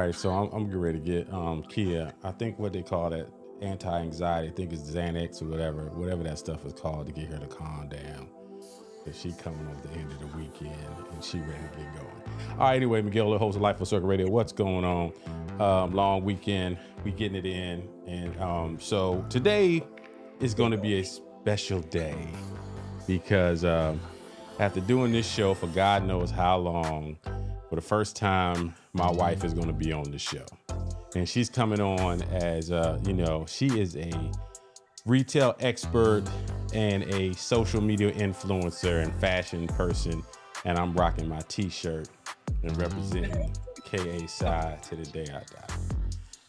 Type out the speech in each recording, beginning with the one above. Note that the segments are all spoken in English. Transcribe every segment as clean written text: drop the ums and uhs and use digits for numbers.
right, so I'm getting ready to get Kia. I think what they call that anti-anxiety. I think it's Xanax or whatever that stuff is called to get her to calm down. Cause she coming over the end of the weekend and she ready to get going. All right, anyway, Miguel, the host of Life on Circle Radio. What's going on? Long weekend, we getting it in, and so today is going to be a special day because after doing this show for God knows how long, for the first time, my wife is going to be on the show. And she's coming on as, she is a retail expert and a social media influencer and fashion person. And I'm rocking my t-shirt and representing KA side to the day I die.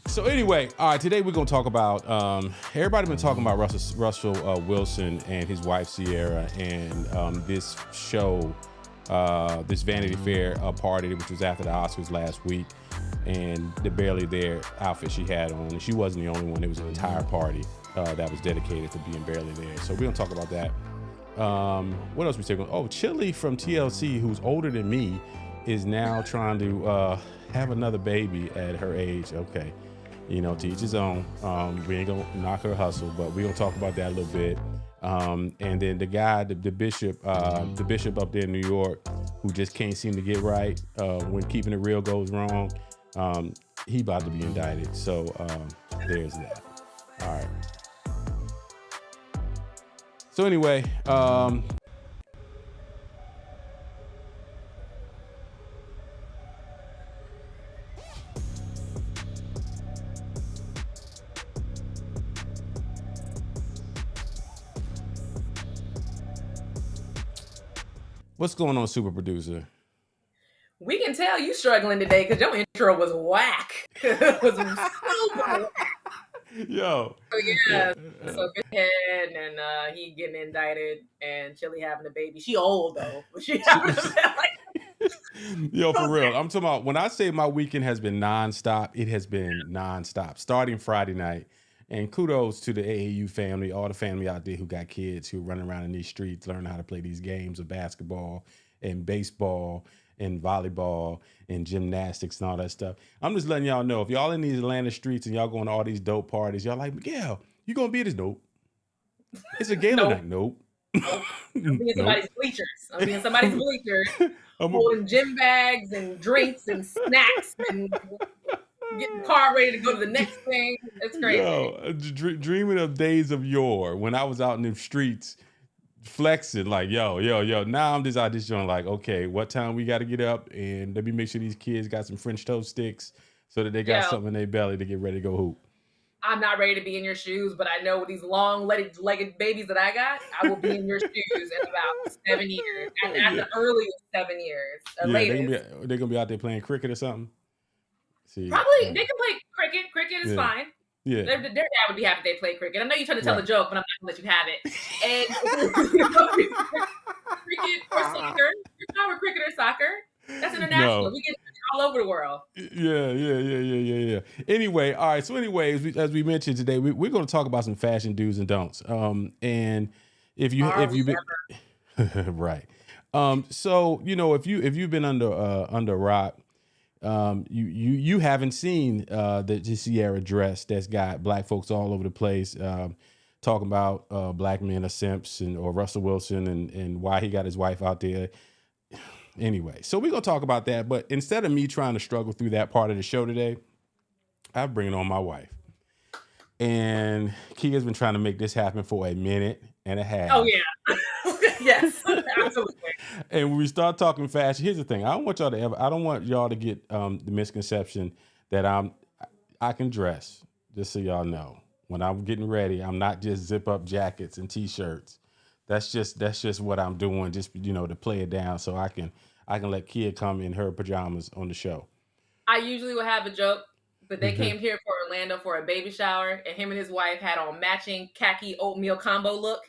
So anyway, all right, today we're going to talk about, everybody been talking about Russell Wilson and his wife, Ciara, and this show, this Vanity Fair party, which was after the Oscars last week, and the Barely There outfit she had on. And she wasn't the only one. It was an entire party that was dedicated to being Barely There. So we're going to talk about that. What else we say? Oh, Chili from TLC, who's older than me, is now trying to have another baby at her age. Okay. To each his own. We ain't gonna knock her hustle, but we're gonna talk about that a little bit. And then the guy, the bishop up there in New York, who just can't seem to get right when keeping it real goes wrong, he about to be indicted. So there's that. All right. So anyway, what's going on, super producer? We can tell you struggling today because your intro was whack. It was super whack. Yo. So good head, and he getting indicted, and Chili having a baby. She old though, but she having Yo, for real. I'm talking about when I say my weekend has been nonstop, it has been nonstop. Starting Friday night. And kudos to the AAU family, all the family out there who got kids who run around in these streets, learning how to play these games of basketball and baseball and volleyball and gymnastics and all that stuff. I'm just letting y'all know, if y'all in these Atlanta streets and y'all going to all these dope parties, y'all like, Miguel, you gonna be at this? Nope. It's a gala night. Nope. I'm being somebody's bleachers. I'm being somebody's bleachers, holding gym bags and drinks and snacks and getting the car ready to go to the next thing. It's crazy. Yo, dreaming of days of yore when I was out in the streets flexing like, yo. Now I'm just out this joint like, okay, what time we got to get up, and let me make sure these kids got some French toast sticks so that they got something in their belly to get ready to go hoop. I'm not ready to be in your shoes, but I know with these long-legged babies that I got, I will be in your shoes in about 7 years. At the earliest 7 years. They're gonna be out there playing cricket or something. Probably they can play cricket. Cricket is fine. Yeah. Their dad would be happy if they play cricket. I know you're trying to tell a joke, but I'm not gonna let you have it. And cricket or soccer. You're fine with cricket or soccer. That's international. No. We get all over the world. Yeah. Anyway, all right. So anyway, as we mentioned today, we're going to talk about some fashion do's and don'ts. And if you've been right. So if you've been under a rock, you haven't seen the Ciara dress that's got black folks all over the place talking about black men are simps or Russell Wilson and why he got his wife out there. Anyway, so we're going to talk about that. But instead of me trying to struggle through that part of the show today, I bring it on my wife. And Kia's been trying to make this happen for a minute and a half. Oh, yeah. Yes, absolutely. And when we start talking fashion, here's the thing. I don't want y'all to get the misconception that I can dress, just so y'all know. When I'm getting ready, I'm not just zip up jackets and t-shirts. That's just what I'm doing, just to play it down so I can let Kia come in her pajamas on the show. I usually would have a joke, but they came here for Orlando for a baby shower, and him and his wife had on matching khaki oatmeal combo look.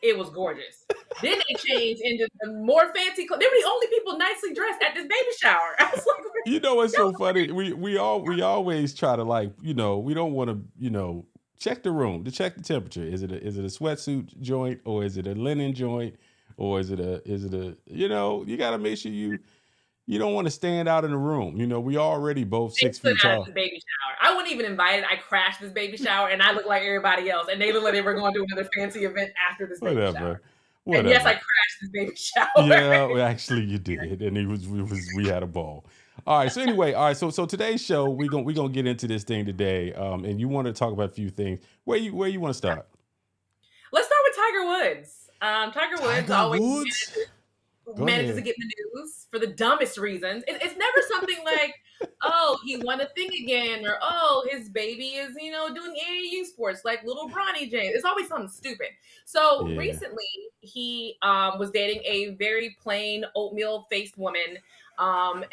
It was gorgeous. Then they changed into the more fancy clothes. They were the only people nicely dressed at this baby shower. I was like, it's so funny. We always try to we don't want to check the room to check the temperature. Is it a sweatsuit joint, or is it a linen joint, or is it a you got to make sure you don't want to stand out in the room. You know, we already both They 6 stood feet out at tall. the baby shower. I wasn't even invited. I crashed this baby shower, and I looked like everybody else. And they looked like they were going to do another fancy event after this baby Whatever. shower. And yes, I Whatever. crashed this baby shower. Yeah, well, actually you did. And we had a ball. All right. So anyway, all right. So today's show, we gonna get into this thing today. And you want to talk about a few things. Where you want to start? Let's start with Tiger Woods. Tiger Woods Tiger always Woods? Go manages to ahead. get in the news for the dumbest reasons. It's never something like, oh, he won a thing again, or oh, his baby is, doing AAU sports like little Bronny James. It's always something stupid. So Yeah. recently, he was dating a very plain oatmeal faced woman. And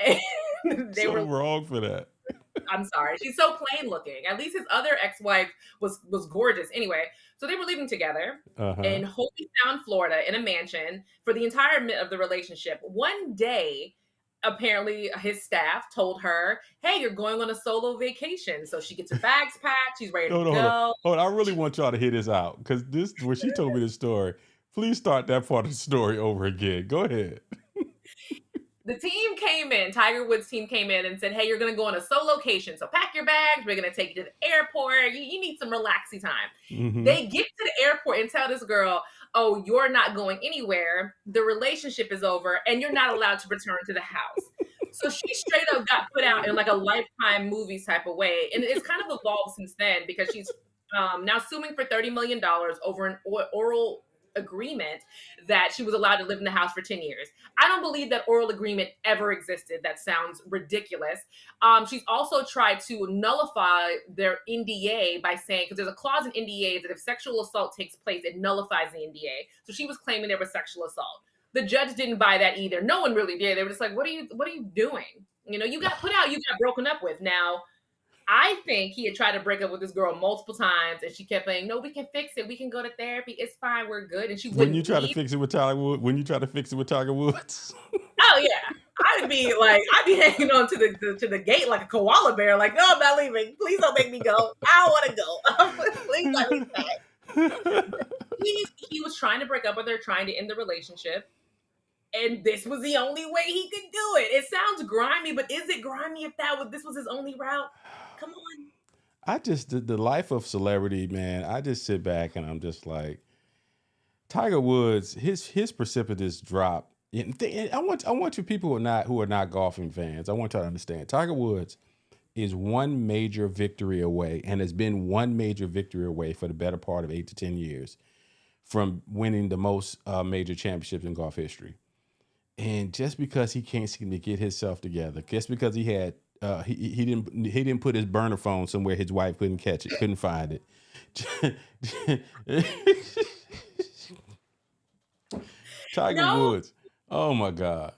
they So were wrong for that. I'm sorry. She's so plain looking. At least his other ex-wife was gorgeous. Anyway, so they were living together Uh-huh. in Holy Sound, Florida, in a mansion for the entire of the relationship. One day, apparently, his staff told her, "Hey, you're going on a solo vacation." So she gets her bags packed. She's ready to Hold on, hold on. go. Hold on. I really want y'all to hear this out. Because this when she told me this story, please start that part of the story over again. Go ahead. The team came in, Tiger Woods' team came in and said, "Hey, you're going to go on a solo-cation. So pack your bags. We're going to take you to the airport. You need some relaxing time." Mm-hmm. They get to the airport and tell this girl, "Oh, you're not going anywhere. The relationship is over and you're not allowed to return to the house." So she straight up got put out in like a Lifetime movies type of way. And it's kind of evolved since then because she's now suing for $30 million over an oral agreement that she was allowed to live in the house for 10 years. I don't believe that oral agreement ever existed. That sounds ridiculous. She's also tried to nullify their NDA by saying, because there's a clause in NDA that if sexual assault takes place, it nullifies the NDA. So she was claiming there was sexual assault. The judge didn't buy that either. No one really did. They were just like, what are you doing? You got put out, you got broken up with. Now, I think he had tried to break up with this girl multiple times, and she kept saying, "No, we can fix it. We can go to therapy. It's fine. We're good." And she When you wouldn't try to leave. fix it with Tiger Woods, Oh yeah, I'd be hanging on to the gate like a koala bear. Like, no, I'm not leaving. Please don't make me go. I don't want to go. Please let me stay. He was trying to break up with her, trying to end the relationship. And this was the only way he could do it. It sounds grimy, but is it grimy if this was his only route? Come on. I just the life of celebrity, man. I just sit back and I'm just like, Tiger Woods, his precipitous drop. And I want you people who are not golfing fans. I want y'all to understand. Tiger Woods is one major victory away, and has been one major victory away for the better part of 8 to 10 years from winning the most major championships in golf history. And just because he can't seem to get himself together, just because he had he didn't put his burner phone somewhere his wife couldn't catch it, couldn't find it. Tiger No, Woods. Oh my God.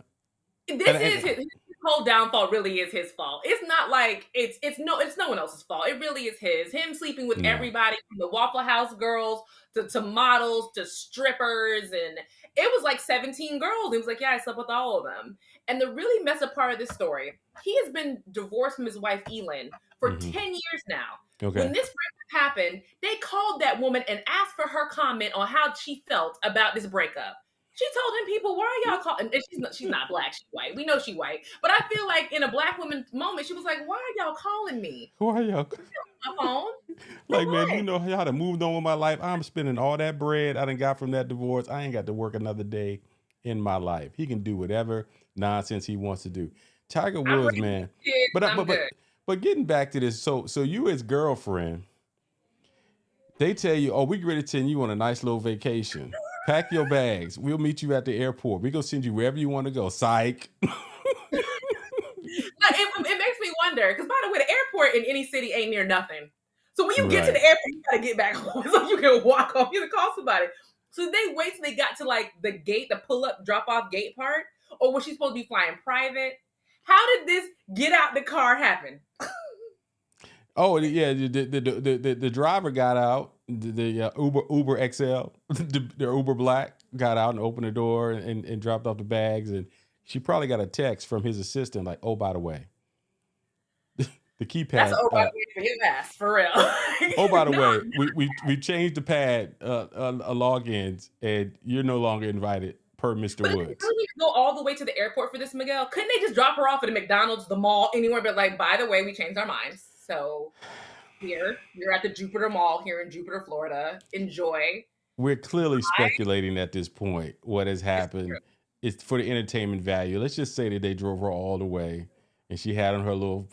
this is his whole downfall. Really is his fault. It's not like it's no one else's fault. It really is his. Him sleeping with No. everybody from the Waffle House girls to models to strippers, and it was like 17 girls. He was like, "Yeah, I slept with all of them." And the really messed up part of this story, he has been divorced from his wife Elin for 10 years now. Okay. When this breakup happened, they called that woman and asked for her comment on how she felt about this breakup. She told him, "People, why are y'all calling?" And she's not black, she's white. We know she's white. But I feel like in a black woman's moment, she was like, "Why are y'all calling me? Why y'all? My phone?" Like, man, you know how to move on with my life. I'm spending all that bread I done got from that divorce. I ain't got to work another day in my life. He can do whatever nonsense he wants to do. Tiger I'm Woods, raising man. kids, But I'm good. but getting back to this, so you as girlfriend, they tell you, "Oh, we ready to send you on a nice little vacation. Pack your bags. We'll meet you at the airport. We're gonna send you wherever you want to go." Psych. It makes me wonder, because by the way, the airport in any city ain't near nothing. So when you get to Right. the airport, you gotta get back home so you can walk home. You can call somebody. So they wait till they got to like the gate, the pull up, drop off gate part, or was she supposed to be flying private? How did this get out the car happen? Oh yeah, the driver got out. The Uber XL, the Uber Black got out and opened the door and dropped off the bags, and she probably got a text from his assistant like, "Oh, by the way, the keypad. That's an over for his ass, for real. Oh, by the No, way, we changed the pad logins, and you're no longer invited per Mr. But if they Woods. really need to go all the way to the airport for this, Miguel, couldn't they just drop her off at a McDonald's, the mall, anywhere? But like, by the way, we changed our minds. So here, you're at the Jupiter Mall here in Jupiter, Florida. Enjoy. We're clearly speculating at this point what has It's true. happened. It's for the entertainment value. Let's just say that they drove her all the way, and she had on her little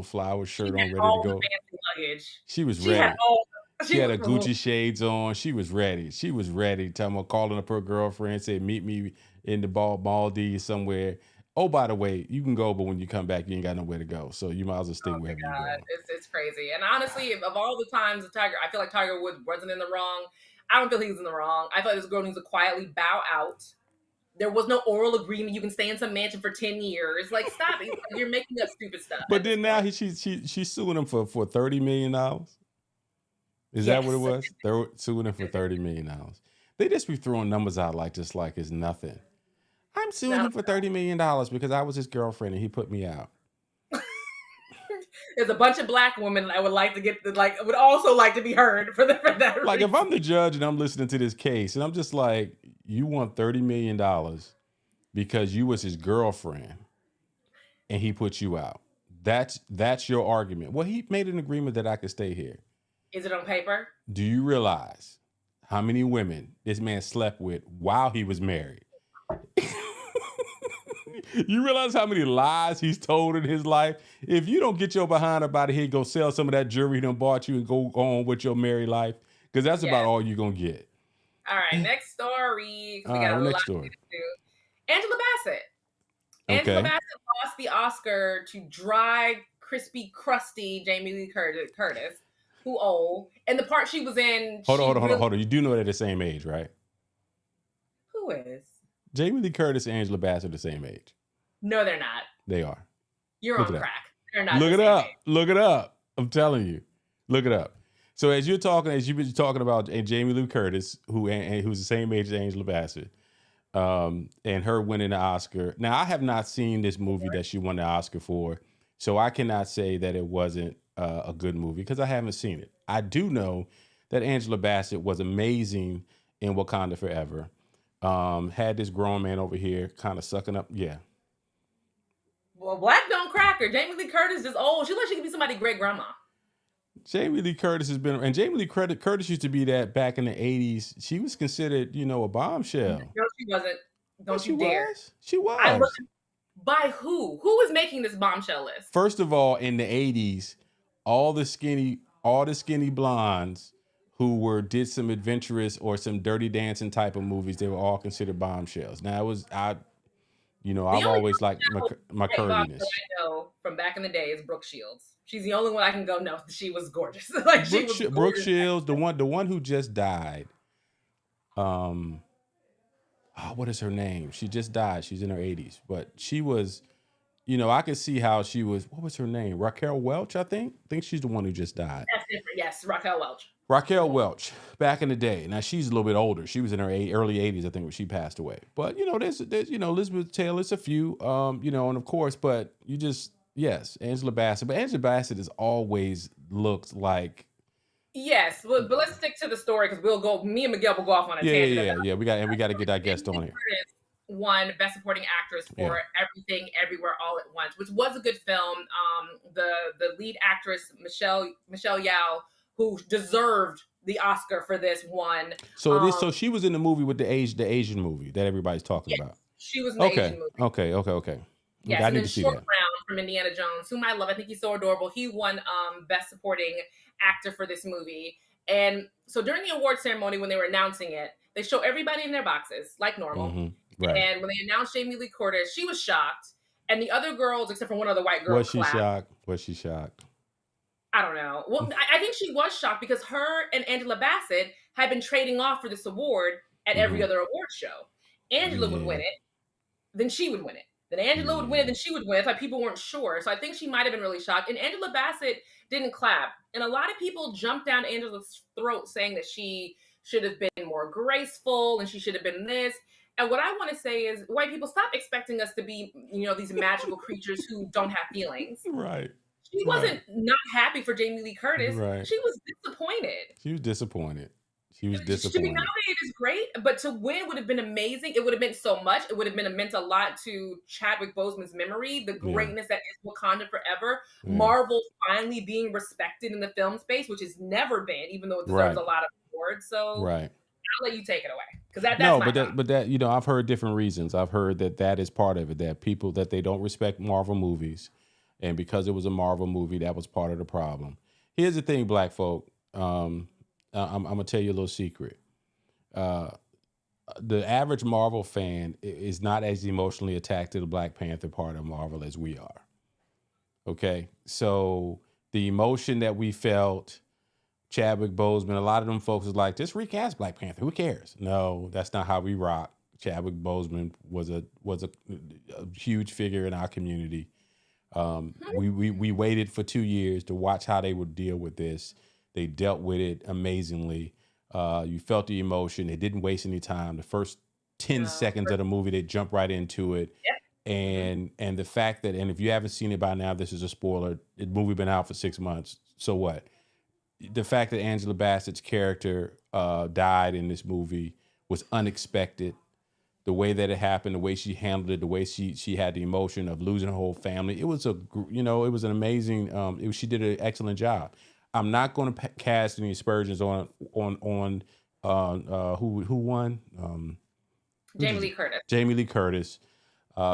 flower She shirt had on, ready to all the go. fancy luggage. She was She had ready. all. She had her was Gucci shades on. She was ready. She was ready. Talking about calling up her girlfriend, said, "Meet me in the Maldives somewhere." Oh, by the way, you can go, but when you come back, you ain't got nowhere to go. So you might as well stay Oh my wherever you God, go. it's crazy. And honestly, of all the times of Tiger, I feel like Tiger Woods wasn't in the wrong. I don't feel he was in the wrong. I feel like this girl needs to quietly bow out. There was no oral agreement. You can stay in some mansion for 10 years. Like, stop it. You're making up stupid stuff. But then now she's suing him for $30 million. Is that what it was? They're suing him for $30 million. They just be throwing numbers out like this, like it's nothing. I'm suing him for $30 million because I was his girlfriend and he put me out. There's a bunch of black women that would like to get would also like to be heard for that Like reason. if I'm the judge and I'm listening to this case and I'm just like, you want $30 million because you was his girlfriend and he put you out. That's your argument. Well, he made an agreement that I could stay here. Is it on paper? Do you realize how many women this man slept with while he was married? You realize how many lies he's told in his life? If you don't get your behind up out of here, go sell some of that jewelry he done bought you and go on with your married life, because that's about all you're going to get. All right, next story. We All got right, a lot next to story. do. Angela Bassett. Okay. Angela Bassett lost the Oscar to dry, crispy, crusty Jamie Lee Curtis, who old. And the part she was in... Hold on. You do know they're the same age, right? Who is? Jamie Lee Curtis and Angela Bassett are the same age. No, they're not. They are. You're Look on it up. crack. They're not. Look the it same up. age. Look it up. I'm telling you. Look it up. So as you've been talking about Jamie Lee Curtis, who's the same age as Angela Bassett, and her winning the Oscar. Now, I have not seen this movie that she won the Oscar for, so I cannot say that it wasn't a good movie because I haven't seen it. I do know that Angela Bassett was amazing in Wakanda Forever. Had this grown man over here kind of sucking up. Yeah. Well, black don't crack her. Jamie Lee Curtis is old. She looks like she could be somebody's great grandma. Jamie Lee Curtis has been, and Jamie Lee Curtis used to be that back in the 80s. She was considered, a bombshell. No, she wasn't. Don't you dare. She was. By who? Who is making this bombshell list? First of all, in the 80s, all the skinny blondes who did some adventurous or some dirty dancing type of movies, they were all considered bombshells. Now I've always liked my curviness. I know from back in the day is Brooke Shields. She's the only one I can go. No, she was gorgeous. Brooke Shields, the one who just died. What is her name? She just died. She's in her 80s, but she was, I could see how she was. What was her name? Raquel Welch, I think. I think she's the one who just died. That's different. Yes, Raquel Welch. Raquel Welch, back in the day. Now she's a little bit older. She was in her early 80s, I think, when she passed away. But there's Elizabeth Taylor's a few, and of course, but yes, Angela Bassett. But Angela Bassett has always looked like. Yes, but let's stick to the story because me and Miguel will go off on a tangent. Yeah. We got to get our guest on it. Won Best Supporting Actress for Everything, Everywhere, All at Once, which was a good film. The lead actress Michelle Yeoh, who deserved the Oscar for this one. So she was in the movie with the Asian movie that everybody's talking about. She was in the Asian movie. Okay. Yes, I and need then to see Short that. Round from Indiana Jones, whom I love. I think he's so adorable. He won Best Supporting Actor for this movie. And so during the award ceremony, when they were announcing it, they show everybody in their boxes, like normal. Mm-hmm. Right. And when they announced Jamie Lee Curtis, she was shocked. And the other girls, except for one other white girl, Was she shocked? I don't know. Well, I think she was shocked because her and Angela Bassett had been trading off for this award at every other award show. Angela would win it, then she would win it. Then Angela would win it, then she would win it. It's like people weren't sure. So I think she might have been really shocked. And Angela Bassett didn't clap. And a lot of people jumped down Angela's throat saying that she should have been more graceful and she should have been this. And what I want to say is, white people, stop expecting us to be, these magical creatures who don't have feelings. Right. She wasn't not happy for Jamie Lee Curtis. Right. She was disappointed. She was To be disappointed. nominated is great, but to win would have been amazing. It would have meant so much. It would have meant a lot to Chadwick Boseman's memory, the Yeah, greatness that is Wakanda forever. yeah, Marvel finally being respected in the film space, which has never been, even though it deserves right, a lot of awards. So right. I'll let you take it away because that's No, my top. but that I've heard different reasons. I've heard that that is part of it. That people that they don't respect Marvel movies, and because it was a Marvel movie, that was part of the problem. Here's the thing, black folk. I'm gonna tell you a little secret. Uh, the average Marvel fan is not as emotionally attached to the Black Panther part of Marvel as we are. Okay, so the emotion that we felt, Chadwick Boseman, a lot of them folks is like, just recast Black Panther. Who cares? No, that's not how we rock. Chadwick Boseman was a huge figure in our community. We waited for 2 years to watch how they would deal with this. They dealt with it amazingly. You felt the emotion. They didn't waste any time. The first 10 No. seconds of the movie, they jump right into it. Yep. And the fact that, and if you haven't seen it by now, this is a spoiler. The movie been out for 6 months. So what? The fact that Angela Bassett's character died in this movie was unexpected. The way that it happened, the way she handled it, the way she had the emotion of losing her whole family, it was it was an amazing. She did an excellent job. I'm not going to cast any aspersions on who won. Jamie Lee Curtis. Jamie Lee Curtis,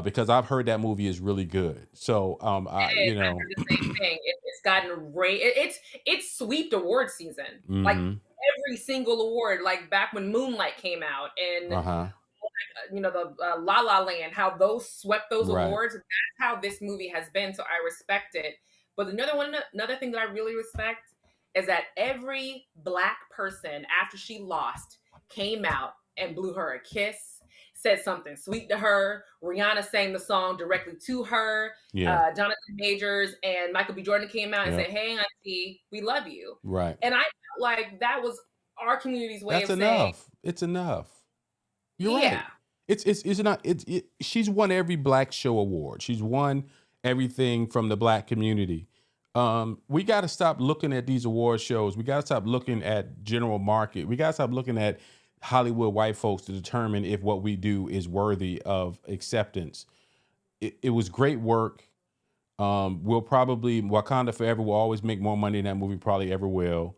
because I've heard that movie is really good. So I heard the same thing. It's gotten it's sweeped award season. Like mm-hmm. every single award, like back when Moonlight came out, and Uh-huh. the La La Land, how those swept those Right. awards. That's how this movie has been. So I respect it. But another thing that I really respect is that every Black person after she lost came out and blew her a kiss, said something sweet to her. Rihanna sang the song directly to her. Yeah. Jonathan Majors and Michael B. Jordan came out and Yep. said, "Hey, auntie, we love you." Right. And I felt like that was our community's way That's of saying, enough. It's enough. You're yeah. right. It's not she's won every Black show award. She's won everything from the Black community. We got to stop looking at these award shows. We got to stop looking at general market. We got to stop looking at Hollywood white folks to determine if what we do is worthy of acceptance. It was great work. We'll probably Wakanda Forever will always make more money than that movie probably ever will.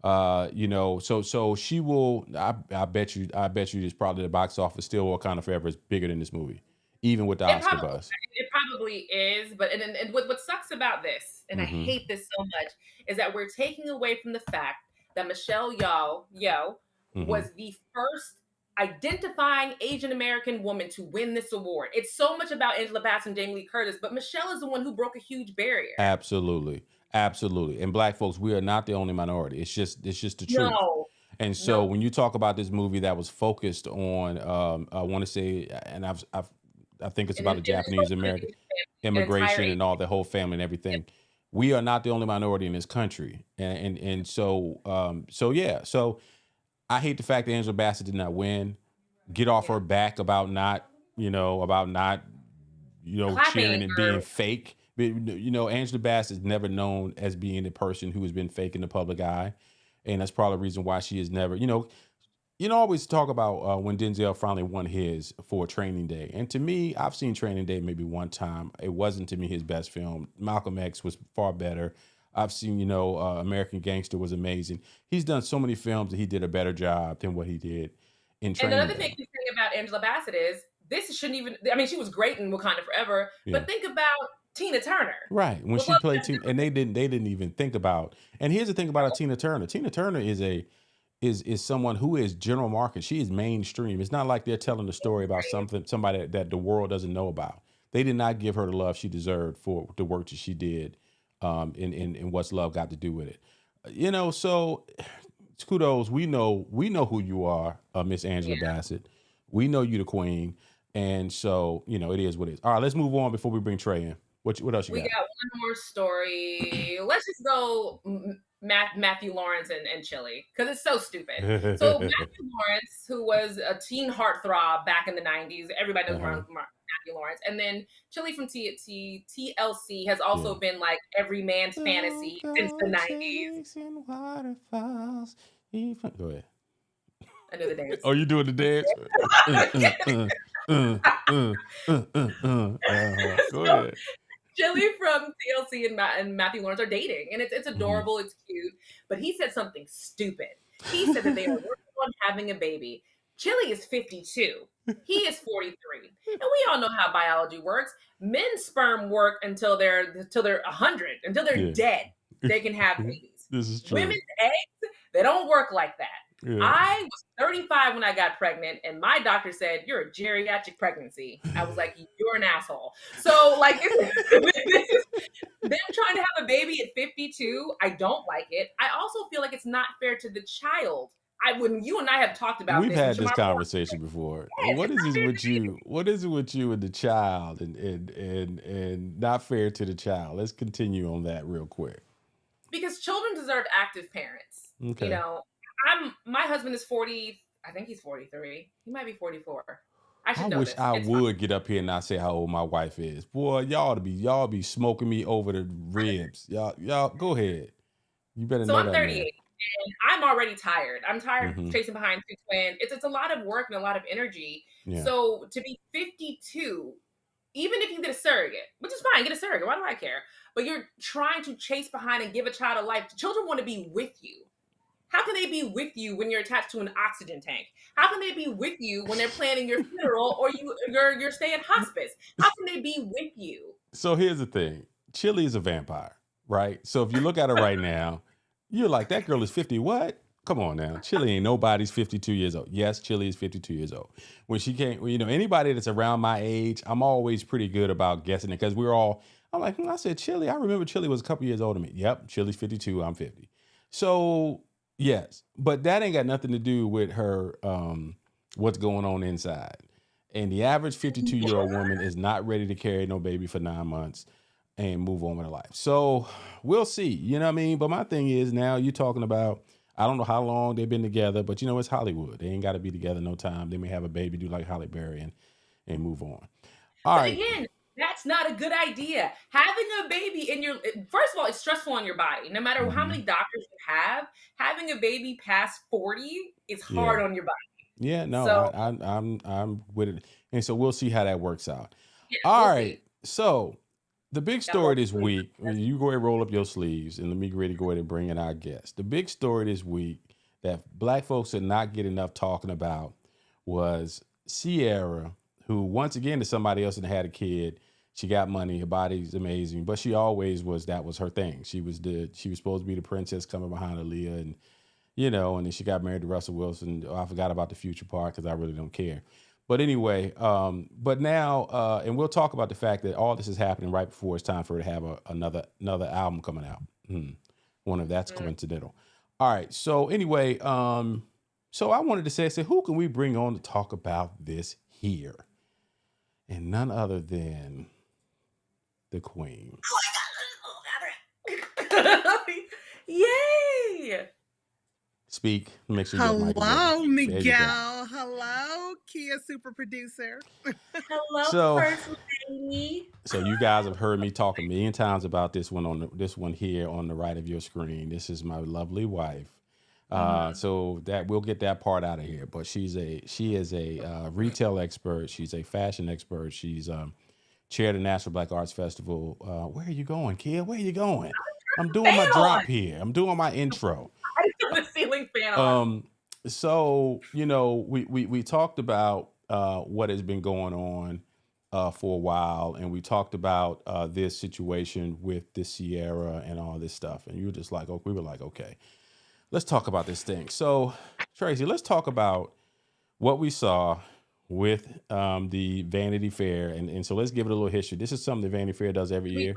So she will. I bet you just probably the box office still Wakanda Forever is bigger than this movie, even with the Oscar buzz. It probably is, but and what sucks about this, and I hate this so much, is that we're taking away from the fact that Michelle Yeoh was the first identifying Asian American woman to win this award. It's so much about Angela Bassett and Jamie Lee Curtis, but Michelle is the one who broke a huge barrier. Absolutely. And Black folks, we are not the only minority. It's just the truth. No. And so when you talk about this movie that was focused on, I want to say, and I think it's about a Japanese American immigration and all the whole family and everything. Yep. We are not the only minority in this country, and so yeah. So I hate the fact that Angela Bassett did not win. Get off her back about not cheering and being fake. But, Angela Bassett is never known as being a person who has been fake in the public eye, and that's probably the reason why she is never. Always talk about when Denzel finally won his for Training Day, and to me, I've seen Training Day maybe one time. It wasn't to me his best film. Malcolm X was far better. I've seen, American Gangster was amazing. He's done so many films that he did a better job than what he did in Training Day. And another thing you say about Angela Bassett is this shouldn't even. I mean, she was great in Wakanda Forever, but think about Tina Turner. Right. When she played Tina, and they didn't even think about. And here's the thing about Tina Turner. Tina Turner is someone who is general market. She is mainstream. It's not like they're telling a story about somebody that the world doesn't know about. They did not give her the love she deserved for the work that she did in What's Love Got to Do with It. So kudos. We know who you are, Miss Angela Bassett. We know you the queen. And so, it is what it is. All right, let's move on before we bring Trey in. What else you got? We got one more story. Let's just go Matthew Lawrence and Chili, because it's so stupid. So Matthew Lawrence, who was a teen heartthrob back in the 90s, everybody knows Matthew Lawrence. And then Chili from TLC has also been like every man's fantasy since the 90s. Go ahead. I know the dance. Oh, you doing the dance? Go ahead. Chili from TLC and Matthew Lawrence are dating, and it's adorable, it's cute. But he said something stupid. He said that they are working on having a baby. Chili is 52. He is 43. And we all know how biology works. Men's sperm work until they're 100, until they're dead. They can have babies. This is true. Women's eggs, they don't work like that. Yeah. I was 35 when I got pregnant, and my doctor said, "You're a geriatric pregnancy." I was like, "You're an asshole." So, like, them trying to have a baby at 52, I don't like it. I also feel like it's not fair to the child. You and I have talked about We've this. had this conversation before. Yes, what is it with you? What is it with you and the child, and not fair to the child? Let's continue on that real quick. Because children deserve active parents. Okay. You know, my husband is 40. I think he's 43. He might be 44. I wish I would get up here and not say how old my wife is. Boy, y'all be smoking me over the ribs. Y'all go ahead. You better know that. So I'm 38 and I'm already tired. I'm tired chasing behind two twins. It's a lot of work and a lot of energy. Yeah. So to be 52, even if you get a surrogate, which is fine, get a surrogate. Why do I care? But you're trying to chase behind and give a child a life. Children want to be with you. How can they be with you when you're attached to an oxygen tank? How can they be with you when they're planning your funeral or you're staying in hospice? How can they be with you? So here's the thing. Chili is a vampire, right? So if you look at her right now, you're like, that girl is 50. What? Come on now. Chili ain't nobody's 52 years old. Yes, Chili is 52 years old. When she came, anybody that's around my age, I'm always pretty good about guessing it because I'm like, I said Chili. I remember Chili was a couple years older than me. Yep, Chili's 52. I'm 50. So yes, but that ain't got nothing to do with her, what's going on inside. And the average 52-year-old woman is not ready to carry no baby for 9 months and move on with her life. So we'll see, you know what I mean? But my thing is now you're talking about, I don't know how long they've been together, but it's Hollywood. They ain't got to be together no time. They may have a baby, do like Halle Berry and move on. All right. Again, that's not a good idea. Having a baby first of all, it's stressful on your body. No matter how many doctors you have, having a baby past 40 is hard on your body. Yeah, no, so, I'm with it. And so we'll see how that works out. Yeah, all right. So the big story this week, you go ahead and roll up your sleeves and let me go ahead and bring in our guest. The big story this week that Black folks did not get enough talking about was Ciara, who once again is somebody else that had a kid. She got money, her body's amazing, but she always that was her thing. She was supposed to be the princess coming behind Aaliyah, and and then she got married to Russell Wilson. I forgot about the future part because I really don't care. But anyway, but now, and we'll talk about the fact that all this is happening right before it's time for her to have another album coming out. One of that's coincidental. All right. So anyway, so I wanted to say, who can we bring on to talk about this here? And none other than the Queen. Yay! Speak. Make sure. Hello, Miguel. Hello, Kia super producer. Hello, first lady. So you guys have heard me talk a million times about this one here on the right of your screen. This is my lovely wife. So that we'll get that part out of here. But she is a retail expert. She's a fashion expert. She's chaired the National Black Arts Festival. Where are you going, Kia? Where are you going? I'm doing my drop here. I'm doing my intro. I put the ceiling fan on. So we talked about what has been going on for a while, and we talked about this situation with the Ciara and all this stuff, and you were just like, we were like, okay, let's talk about this thing. So Tracey, let's talk about what we saw with the Vanity Fair, and so let's give it a little history. This is something the Vanity Fair does every year.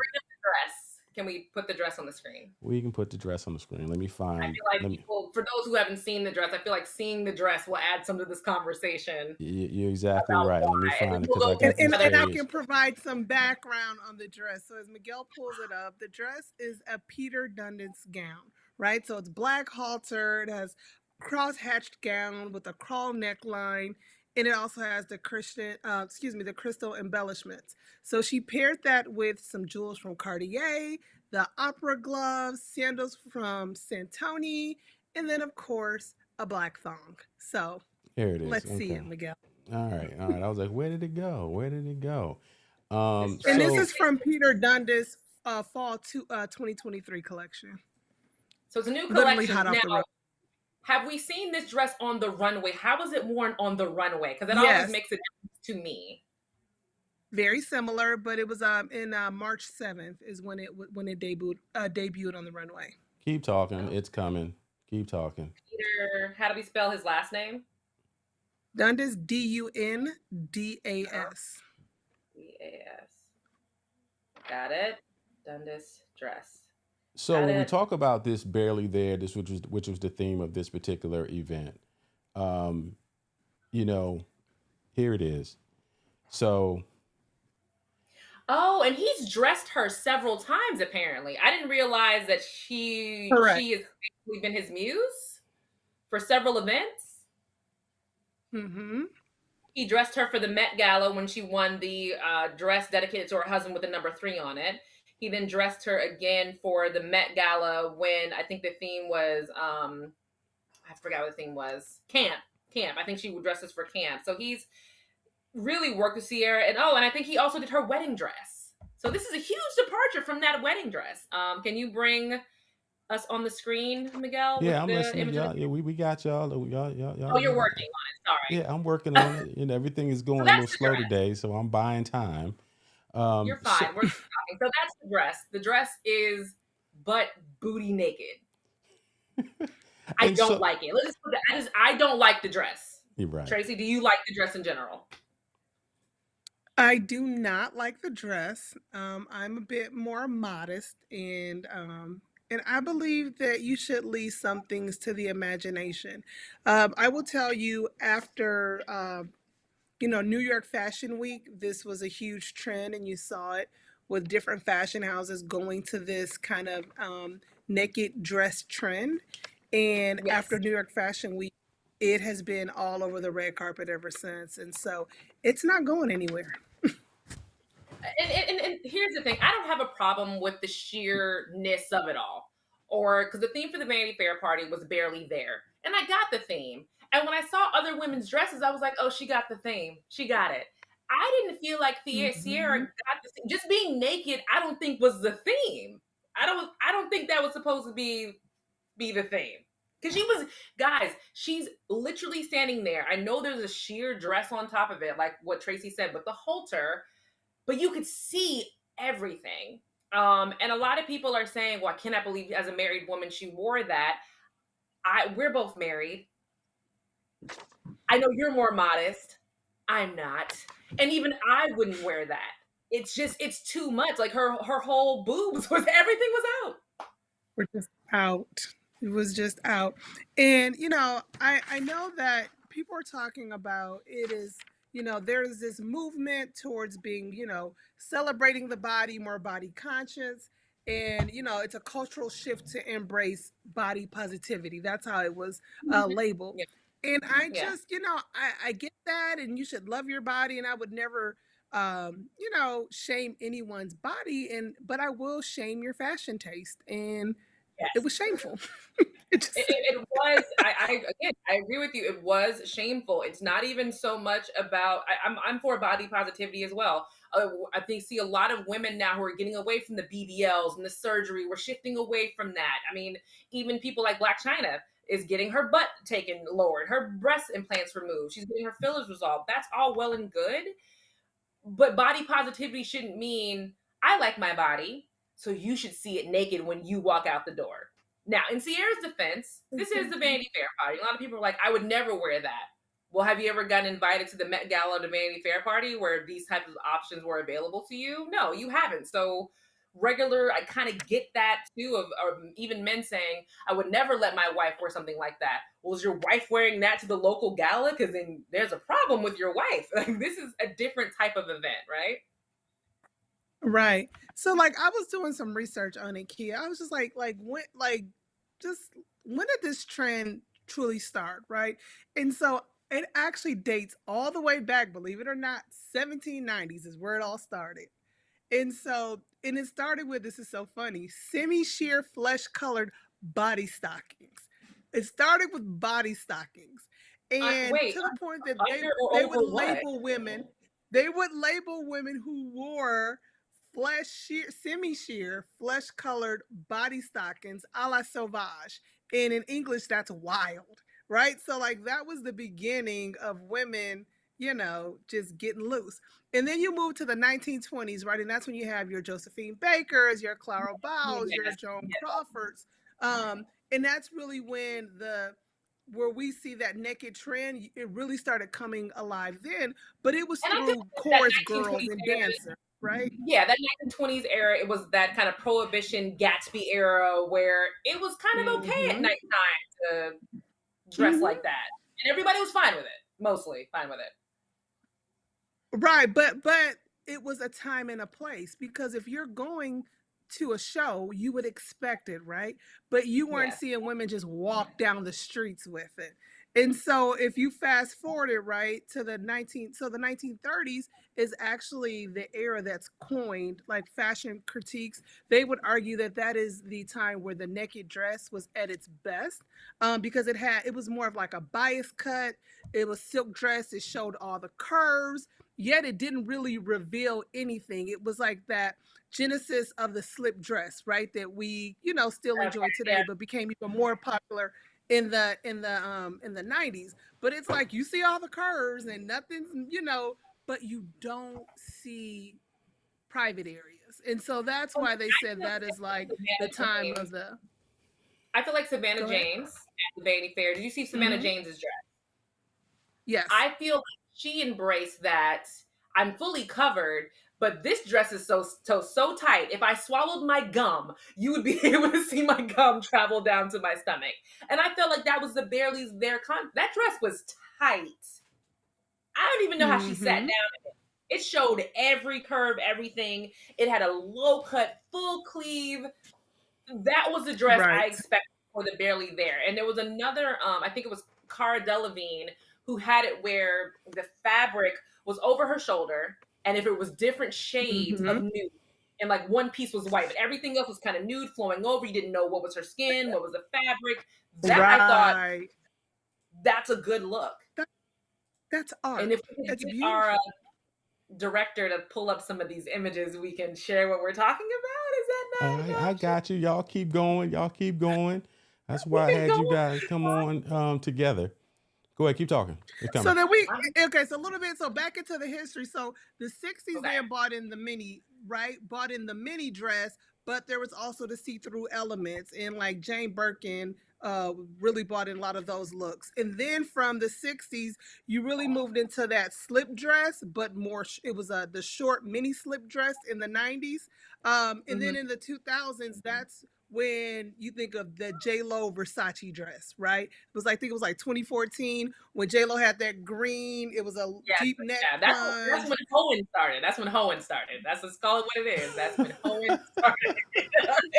Can we put the dress on the screen? We can put the dress on the screen. Let me find. I feel like people, for those who haven't seen the dress, I feel like seeing the dress will add some to this conversation. You're exactly right. Let me find it. And I can provide some background on the dress. So as Miguel pulls it up, the dress is a Peter Dundas gown, right? So it's black halter. It has cross-hatched gown with a crawl neckline. And it also has the crystal embellishments. So she paired that with some jewels from Cartier, the opera gloves, sandals from Santoni, and then, of course, a black thong. So Here it is. let's see Okay. it, Miguel. All right. All right. I was like, where did it go? Where did it go? This And dress this is is from Peter Dundas fall 2023 collection. so it's a new Literally collection hot now. off the road. Have we seen this dress on the runway? How was it worn on the runway? Because that always Yes, makes a difference to me. very similar, but it was in March 7th is when it debuted on the runway. Keep talking. Oh, It's coming. Keep talking. Peter, how do we spell his last name? Dundas, Dundas. D-A-S. Got it. Dundas dress. So Got when we it. talk about this barely there, this which was the theme of this particular event, um, you know, here it is. So Oh, and he's dressed her several times apparently. I didn't realize that Correct. she has basically been his muse for several events. Mm-hmm. He dressed her for the Met Gala when she won the dress dedicated to her husband with the number 3 on it. He then dressed her again for the Met Gala when I think the theme was I forgot what the theme was. Camp. Camp. I think she would dress us for camp. So he's really worked with Ciara, and and I think he also did her wedding dress. So this is a huge departure from that wedding dress. Can you bring us on the screen, Miguel, with yeah, I'm the listening, image of the? y'all. Yeah, we got y'all. Oh, you're working on Yeah, it. I'm working Sorry. on it. Everything is going So a little that's the slow dress. today, so I'm buying time. You're So fine. We're just talking. So that's the dress. The dress is butt booty naked. I and don't so like it. Let's just put that. I don't like the dress. you're right. Tracy, do you like the dress in general? I do not like the dress. I'm a bit more modest, and I believe that you should leave some things to the imagination. I will tell you after New York Fashion Week, this was a huge trend, and you saw it with different fashion houses going to this kind of naked dress trend. And after Yes. New York Fashion Week, it has been all over the red carpet ever since. And so it's not going anywhere. And here's the thing, I don't have a problem with the sheerness of it all, or because the theme for the Vanity Fair party was barely there, and I got the theme. And when I saw other women's dresses, I was like, oh, she got the theme, she got it. I didn't feel like Ciara Hmm. got the theme. Just being naked, I don't think was the theme. I don't think that was supposed to be the theme. Because she was, guys, she's literally standing there. I know there's a sheer dress on top of it, like what Tracy said, but the halter, but you could see everything. And a lot of people are saying, "Well, I cannot believe as a married woman she wore that." We're both married. I know you're more modest. I'm not, and even I wouldn't wear that. It's too much. Like her whole boobs was everything was out. We're just out. It was just out. And, I know that people are talking about it is, there's this movement towards being, celebrating the body, more body conscious. And, it's a cultural shift to embrace body positivity. That's how it was labeled. Yeah, And I yeah. just, I get that. And you should love your body. And I would never, shame anyone's body. But I will shame your fashion taste. And it Yes. was shameful. It just It was. Again, I agree with you. It was shameful. It's not even so much about. I'm for body positivity as well. I think see a lot of women now who are getting away from the BBLs and the surgery. We're shifting away from that. I mean, even people like Black China is getting her butt taken lowered, her breast implants removed. She's getting her fillers resolved. That's all well and good, but body positivity shouldn't mean I like my body, so you should see it naked when you walk out the door. Now, in Ciara's defense, this is the Vanity Fair party. A lot of people are like, I would never wear that. Well, have you ever gotten invited to the Met Gala or the Vanity Fair party where these types of options were available to you? No, you haven't. So regular, I kind of get that too, of even men saying, I would never let my wife wear something like that. Well, is your wife wearing that to the local gala? Because then there's a problem with your wife. Like, this is a different type of event, right? right. So like I was doing some research on it, Kia. I was just just when did this trend truly start, right? And so it actually dates all the way back, believe it or not, 1790s is where it all started. And it started with, this is so funny, semi sheer flesh colored body stockings. It started with body stockings, and Wait, to the point that under or they would over what? label women. They would label women who wore semi-sheer, flesh-colored body stockings, a la sauvage, and in English, that's wild, right? So like that was the beginning of women, just getting loose. And then you move to the 1920s, right? And that's when you have your Josephine Bakers, your Clara Bows, your Yes, Joan yes. Crawfords. And that's really when where we see that naked trend, it really started coming alive then, but it was And I feel through like that chorus girls 1920s and era, dancers, right? yeah, that 1920s era, it was that kind of Prohibition Gatsby era where it was kind of okay at Mm-hmm. nighttime to dress Mm-hmm. like that. And everybody was fine with it. Mostly fine with it. Right, but it was a time and a place, because if you're going to a show, you would expect it, right? But you weren't Yes. seeing women just walk down the streets with it. And so if you fast forward it, right, to the 1930s is actually the era that's coined, like fashion critiques, they would argue that that is the time where the naked dress was at its best, because it was more of like a bias cut. It was silk dress. It showed all the curves, yet it didn't really reveal anything. It was like that genesis of the slip dress, right? That we, still Okay. enjoy today, Yeah. but became even more popular in the 90s. But it's like you see all the curves and nothing's, but you don't see private areas. And so that's Well, why they I said feel that is like the Savannah time of James. the I feel like Savannah Go ahead. James at the Vanity Fair. Did you see Savannah Mm-hmm. James's dress? Yes. I feel like she embraced that I'm fully covered, but this dress is so tight. If I swallowed my gum, you would be able to see my gum travel down to my stomach. And I felt like that was the barely there that dress was tight. I don't even know how she sat down Mm-hmm. in it. It showed every curve, everything. It had a low cut, full sleeve. That was the dress I Right. expected for the barely there. And there was another, I think it was Cara Delevingne, who had it where the fabric was over her shoulder, and if it was different shades Mm-hmm. of nude, and like one piece was white, but everything else was kind of nude flowing over. You didn't know what was her skin, what was the fabric. That I thought Right. that's a good look. That, that's And art. if we could It's get our beautiful. director to pull up some of these images, we can share what we're talking about. Is that All not right, an I option? got you. Y'all keep going. Y'all keep going. That's We've why I been had going. you guys come on together. Go ahead, keep talking. It's So coming. then I'm- okay, so a little bit, so back into the history. So the 60s okay. then bought in the mini, right? Bought in the mini dress, but there was also the see-through elements, and like Jane Birkin really bought in a lot of those looks. And then from the 60s, you really moved into that slip dress, but more, it was the short mini slip dress in the 90s. And then Mhm. in the 2000s, that's when you think of the J Lo Versace dress, right? It was like, I think it was like 2014 when J Lo had that green. It was a Yeah, deep neck yeah. That's plunge. when Hohen started. That's when Hohen started. Let's call it what it is. That's when Hohen started.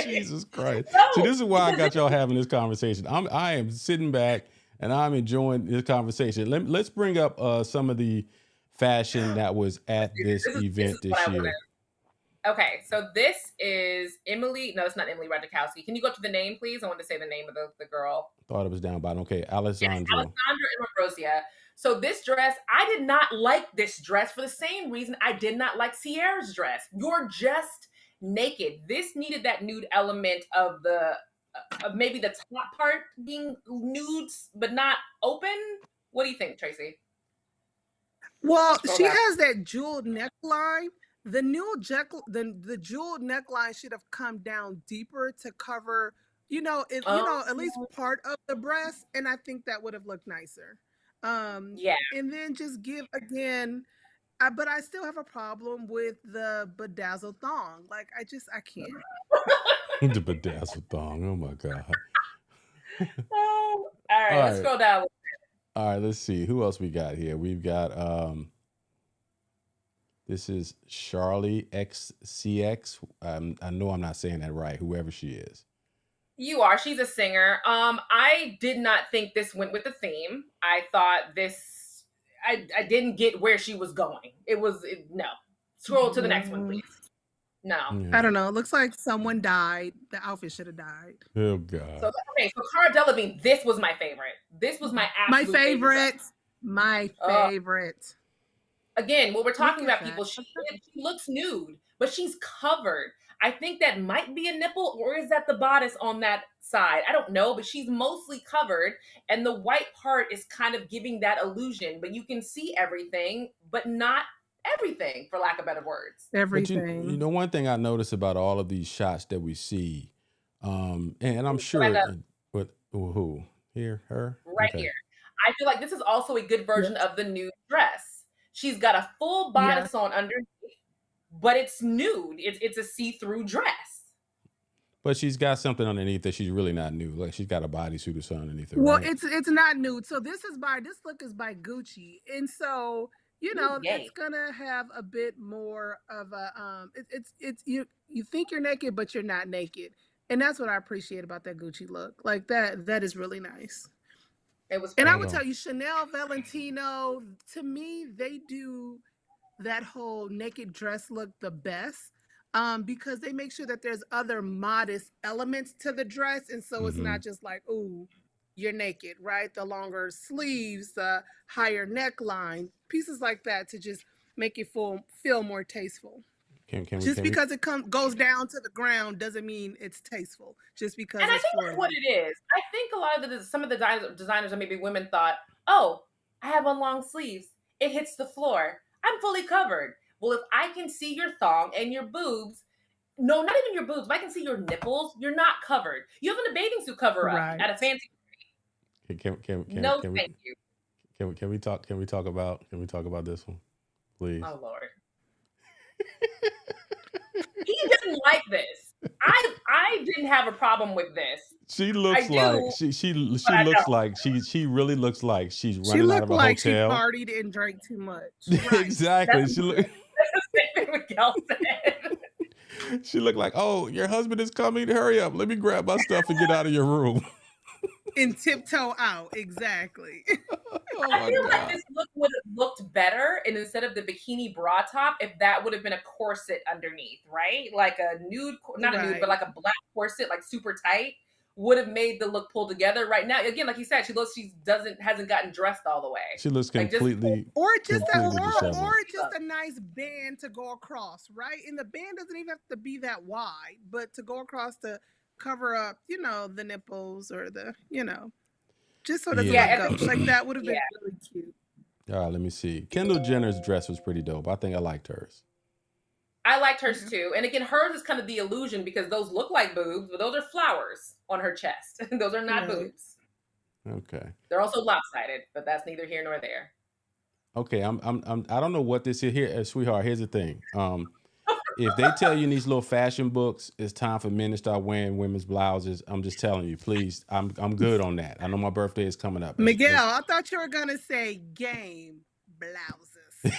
Jesus Christ. See, No, this is why I because got y'all having this conversation. I am sitting back and I'm enjoying this conversation. Let's bring up some of the fashion that was at this this is event what this I want year. to. Okay, so this is Emily. No, it's not Emily Ratajkowski. Can you go up to the name, please? I want to say the name of the girl. Thought it was down bottom. Okay, Yes, Alessandra. Alessandra Ambrosio. So this dress, I did not like this dress for the same reason I did not like Ciara's dress. You're just naked. This needed that nude element of of maybe the top part being nudes, but not open. What do you think, Tracey? Well, Scroll she down. has that jeweled neckline. The jeweled neckline should have come down deeper to cover, Oh, at least part of the breast, and I think that would have looked nicer. yeah. And then just give again, but I still have a problem with the bedazzled thong. Like I can't. The bedazzled thong. Oh my God. Oh, all right. All Let's right. scroll down. All right, let's see. Who else we got here? We've got this is Charlie XCX. I know I'm not saying that right, whoever she is. You are. She's a singer. I did not think this went with the theme. I thought this. I didn't get where she was going. No. Scroll to the next one, please. No. I don't know. It looks like someone died. The outfit should have died. Oh God. So Cara Delevingne, this was my favorite. This was my absolute favorite. My favorite. Again, when we're talking about people, she looks nude, but she's covered. I think that might be a nipple, or is that the bodice on that side? I don't know, but she's mostly covered, and the white part is kind of giving that illusion, but you can see everything, but not everything, for lack of better words. Everything. But you know, one thing I noticed about all of these shots that we see, and I'm sure, but who? Here, her? Right here. I feel like this is also a good version of the nude dress. She's got a full bodice on underneath, but it's nude. It's a see-through dress. But she's got something underneath that she's really not nude. Like she's got a bodysuit or something underneath it. Well, right? it's not nude. So this look is by Gucci, and so it's gonna have a bit more of a it's you think you're naked, but you're not naked, and that's what I appreciate about that Gucci look. Like that is really nice. It was, and I would tell you, Chanel, Valentino, to me, they do that whole naked dress look the best, because they make sure that there's other modest elements to the dress, and so it's not just like, ooh, you're naked, right? The longer sleeves, the higher neckline, pieces like that to just make it feel more tasteful. Because it goes down to the ground doesn't mean it's tasteful. Just because. And I think that's what it is. I think a lot of some of the designers or maybe women thought, oh, I have on long sleeves. It hits the floor. I'm fully covered. Well, if I can see your thong and your boobs, no, not even your boobs. If I can see your nipples, you're not covered. You have in a bathing suit cover up at a fancy. Thank you. Can we talk about this one, please? Oh Lord. He didn't like this. I didn't have a problem with this. She looks like she looks like she really looks like she's running out of a hotel. She partied and drank too much. Right. Exactly. That's the same thing Miguel said. She looked like, oh, your husband is coming. Hurry up. Let me grab my stuff and get out of your room. And tiptoe out. Exactly. I feel like this look would have looked better, and instead of the bikini bra top, if that would have been a corset underneath, right? Like a nude, not a nude, but like a black corset, like super tight, would have made the look pull together. Right now, again, like you said, hasn't gotten dressed all the way. She looks completely, or just a nice band to go across, right? And the band doesn't even have to be that wide, but to go across to cover up, the nipples or the, just so it doesn't look like that would have been really cute. All right, let me see. Kendall Jenner's dress was pretty dope. I think I liked hers. I liked hers too. And again, hers is kind of the illusion because those look like boobs, but those are flowers on her chest. Those are not boobs. Okay. They're also lopsided, but that's neither here nor there. Okay, I don't know what this is here, sweetheart. Here's the thing. If they tell you in these little fashion books, it's time for men to start wearing women's blouses, I'm just telling you, please. I'm good on that. I know my birthday is coming up. Miguel, I thought you were gonna say game blouses.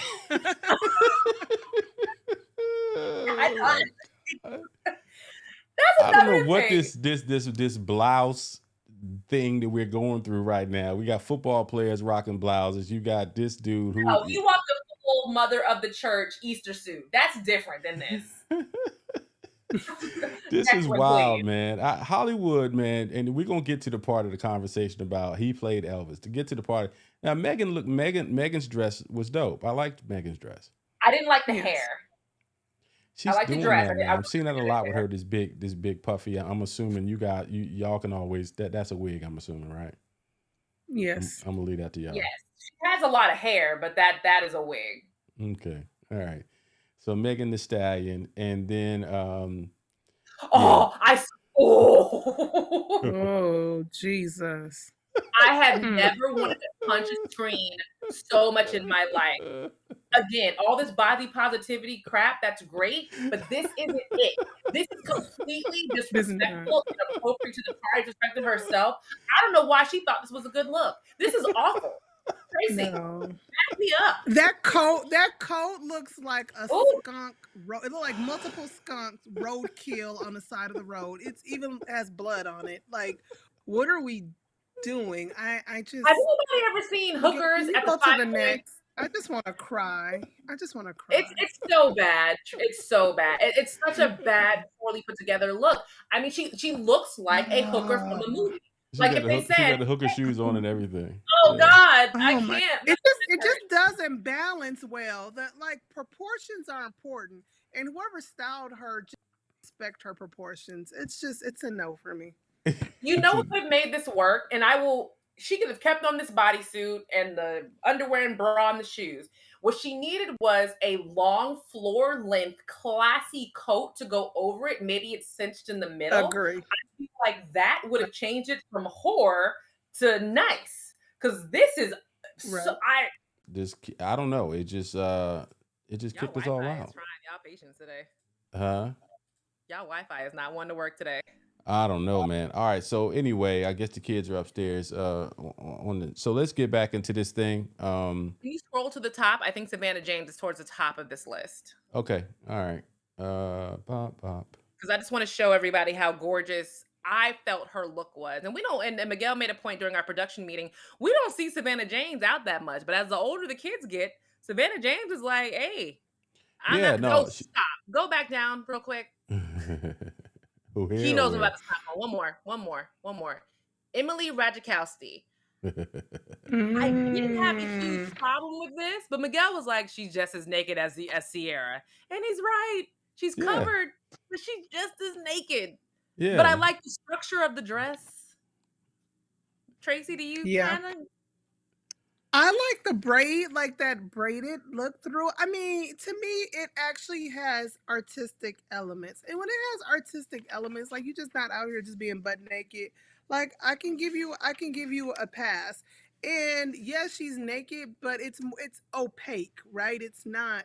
I don't know what this blouse thing that we're going through right now. We got football players rocking blouses. You got this dude who. Oh, you want the full mother of the church Easter suit? That's different than this. This is wild, man. Hollywood, man, and we're gonna get to the part of the conversation about he played Elvis. To get to the part now, Megan's dress was dope. I liked Megan's dress. I didn't like the hair. She's doing the dress. That, man. I'm seeing that a lot with her. This big puffy. I'm assuming y'all can always that's a wig. I'm assuming, right? Yes. I'm gonna leave that to y'all. Yes, she has a lot of hair, but that is a wig. Okay, all right. So Megan Thee Stallion, and then oh Jesus! I have never wanted to punch a screen so much in my life. Again, all this body positivity crap, that's great, but this isn't it. This is completely disrespectful and inappropriate to the party perspective herself. I don't know why she thought this was a good look. This is awful. Tracey, back me up. That coat looks like a skunk. It looks like multiple skunks roadkill on the side of the road. It's even has blood on it. Like, what are we doing? I just. Has anybody ever seen hookers at the 5 points? I just want to cry. I just want to cry. It's so bad. It's so bad. It's such a bad, poorly put together look. I mean, she looks like a hooker from a movie. She Like got if they she said, got the hooker shoes on and everything. "Oh Yeah. God, I Oh my! can't." It just doesn't balance well. That like proportions are important, and whoever styled her just respect her proportions. It's a no for me. You know what could have made this work? And I will. She could have kept on this bodysuit and the underwear and bra and the shoes. What she needed was a long floor length, classy coat to go over it. Maybe it's cinched in the middle. Agree. I feel like that would have changed it from whore to nice. Because this is so. Right. I don't know. It just Y'all kicked us all Wi-Fi out. is trying. Y'all patience today. Huh? Y'all Wi-Fi is not one to work today. I don't know, man. All right. So anyway, I guess the kids are upstairs. So let's get back into this thing. Can you scroll to the top? I think Savannah James is towards the top of this list. Okay. All right. Pop. Because I just want to show everybody how gorgeous I felt her look was. And we don't, and Miguel made a point during our production meeting, we don't see Savannah James out that much. But as the older the kids get, Savannah James is like, hey, I'm Yeah. not No. stop. Go back down real quick. Who here? He knows about the stop. One more. Emily Ratajkowski. I didn't have a huge problem with this, but Miguel was like, she's just as naked as Ciara. And he's right. She's covered, but she's just as naked. Yeah. But I like the structure of the dress. Tracey, do you kind of? I like the braid, like that braided look through. I mean, to me, it actually has artistic elements. And when it has artistic elements, like you're just not out here just being butt naked. Like I can give you a pass. And yes, she's naked, but it's opaque, right? It's not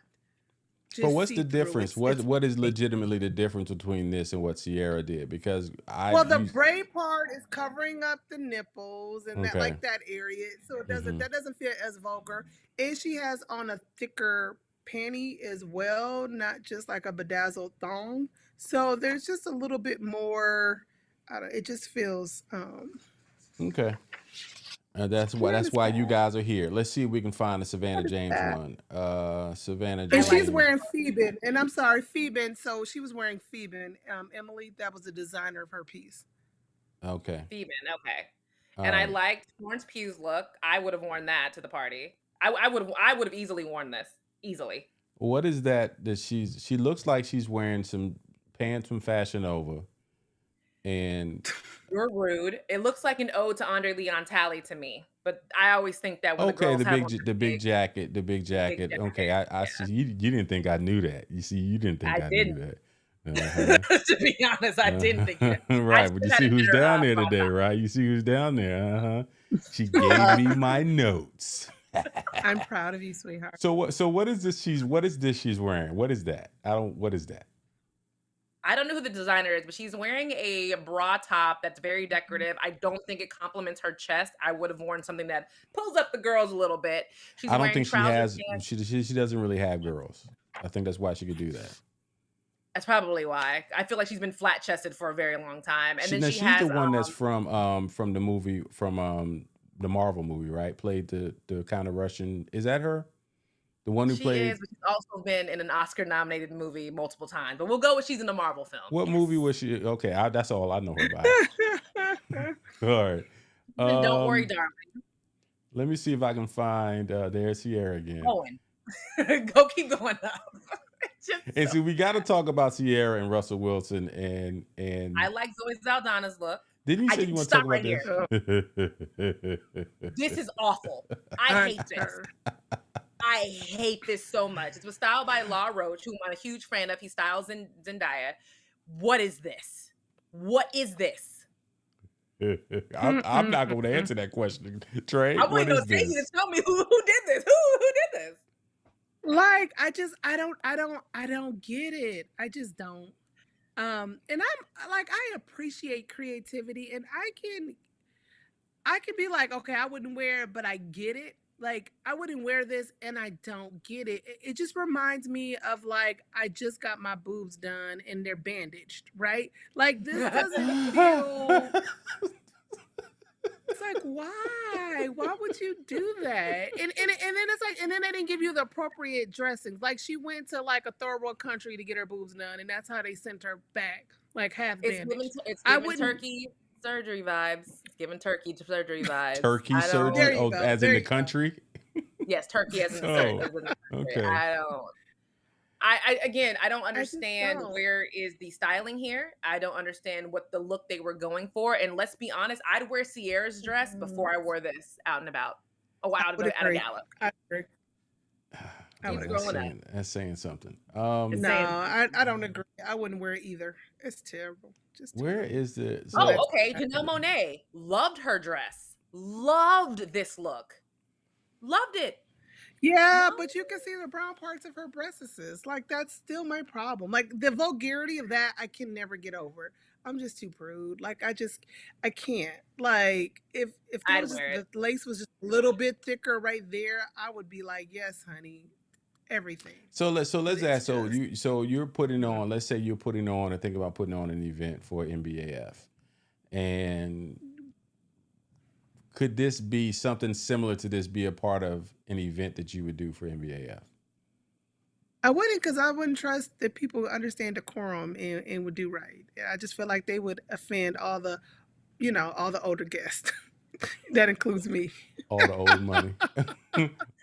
just But what's the see-through. difference? What is legitimately the difference between this and what Ciara did? Because the braid part is covering up the nipples and that Okay. like that area, so it doesn't that doesn't feel as vulgar. And she has on a thicker panty as well, not just like a bedazzled thong. So there's just a little bit more. It just feels. Okay. That's why you guys are here. Let's see if we can find a Savannah James one. Savannah James. And she's wearing Phoebe, and I'm sorry, Phoebe. So she was wearing Phoebe. Emily, that was the designer of her piece. Okay. Phoebe, okay. And I liked Florence Pugh's look. I would have worn that to the party. I would have easily worn this. Easily. What is that she looks like she's wearing some pants from Fashion Nova. And you're rude. It looks like an ode to Andre Leon Talley to me, but I always think that when the big jacket. Okay, I see. You didn't think I knew that. You see, you didn't think I knew that. To be honest, I didn't think that. Right, but you see who's down there today, right? You see who's down there. She gave me my notes. I'm proud of you, sweetheart. So what is this she's wearing? What is that? What is that? I don't know who the designer is, but she's wearing a bra top that's very decorative. I don't think it complements her chest. I would have worn something that pulls up the girls a little bit. I don't think she has. She doesn't really have girls. I think that's why she could do that. That's probably why. I feel like she's been flat chested for a very long time. And then she's the one that's from the movie the Marvel movie, right? Played the kind of Russian. Is that her? The one who played. She is, but she's also been in an Oscar-nominated movie multiple times. But we'll go with she's in the Marvel film. What movie was she? Okay, that's all I know her by. All right. Don't worry, darling. Let me see if I can find. There's Ciara again. Go keep going up. And so we got to talk about Ciara and Russell Wilson and. I like Zoe Saldana's look. Didn't you say you want to talk about this? This is awful. I hate this. I hate this so much. It was styled by Law Roach, who I'm a huge fan of. He styles Zendaya. What is this? What is this? I'm not going to answer that question, Trey. I want to Tracey to tell me who did this. Who did this? Like I don't get it. I just don't. And I'm like, I appreciate creativity, and I can be like, okay, I wouldn't wear it, but I get it. Like, I wouldn't wear this and I don't get it. It just reminds me of like, I just got my boobs done and they're bandaged, right? Like, this doesn't feel was like, why? Why would you do that? And then it's like, and then they didn't give you the appropriate dressings. Like she went to like a third world country to get her boobs done, and that's how they sent her back, like half bandaged. It's I giving wouldn't. turkey surgery vibes. It's giving turkey surgery vibes. Turkey I surgery? There you Oh, go. as There in the you go. country? Yes, turkey as in the Oh, surgery. As in the country. okay. I don't I just understand don't. where is the styling here. I don't understand what the look they were going for. And let's be honest, I'd wear Ciara's dress before I wore this out and about. Oh, I out would at a agree. gala. I agree. I Keep would That's agree. scrolling up. saying something. It's No, saying, I don't agree. I wouldn't wear it either. It's terrible. Just Where terrible. is the oh, so okay. Janelle Monáe loved her dress. Loved this look. Loved it. Yeah, Loved but you can see the brown parts of her breasts. Like that's still my problem. Like the vulgarity of that, I can never get over. I'm just too prude. Like I can't. Like if there I'd was just wear it. the lace was just a little bit thicker right there, I would be like, yes, honey, everything. let's But ask. it's So just you're putting mm. on. Let's say you're putting on or think about putting on an event for NBAF, and could this be something similar to this? Be a part of an event that you would do for NBAF? I wouldn't because I wouldn't trust that people understand decorum and would do right. I just feel like they would offend all the, all the older guests. That includes me. All the old money,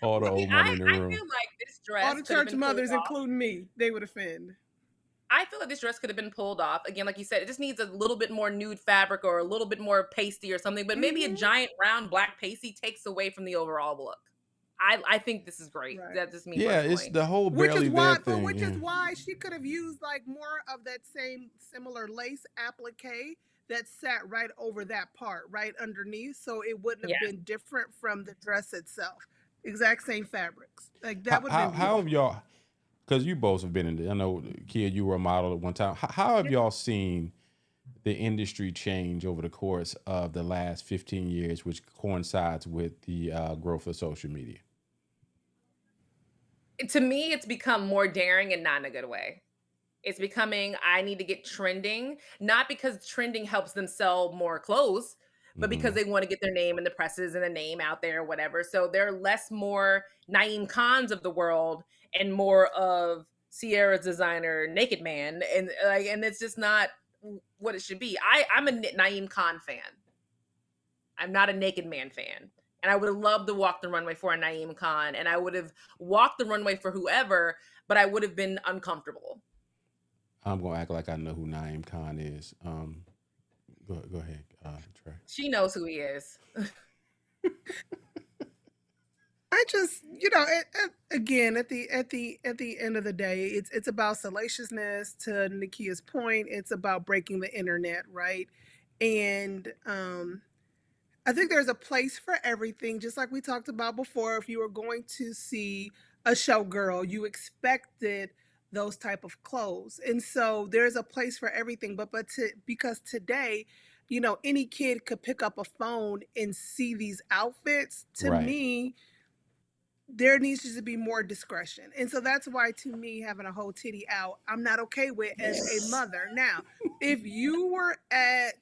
all the See, old money in the I room. feel like this All dress the could have church been pulled mothers, off. including me, they would offend. I feel like this dress could have been pulled off. Again, like you said, it just needs a little bit more nude fabric or a little bit more pasty or something. But maybe a Hmm. giant round black pasty takes away from the overall look. I think this is great. Right. That's just me Yeah, it's personally. the whole Which is barely why, there but thing. which is Yeah. why she could have used like more of that same similar lace applique that sat right over that part, right underneath, so it wouldn't Yeah. have been different from the dress itself. Exact same fabrics. Like How that would have been how have beautiful. y'all? Because you both have been in. I know, Kia, you were a model at one time. How have y'all seen the industry change over the course of the last 15 years, which coincides with the growth of social media? To me, it's become more daring and not in a good way. It's becoming, I need to get trending, not because trending helps them sell more clothes, but because Hmm. they want to get their name in the presses and the name out there, or whatever. So they're less more Naeem Khans of the world and more of Sierra's designer Naked Man. And it's just not what it should be. I'm a Naeem Khan fan. I'm not a Naked Man fan. And I would have loved to walk the runway for a Naeem Khan, and I would have walked the runway for whoever, but I would have been uncomfortable. I'm gonna act like I know who Naeem Khan is. Go ahead, Trey. She knows who he is. I just, again, at the end of the day, it's about salaciousness. To Nikia's point, it's about breaking the internet, right? And I think there's a place for everything, just like we talked about before. If you were going to see a showgirl, you expected those type of clothes, and so there's a place for everything. Because today, any kid could pick up a phone and see these outfits. To Right. me, there needs to be more discretion. And so that's why, to me, having a whole titty out, I'm not okay with as a mother. Now, if you were at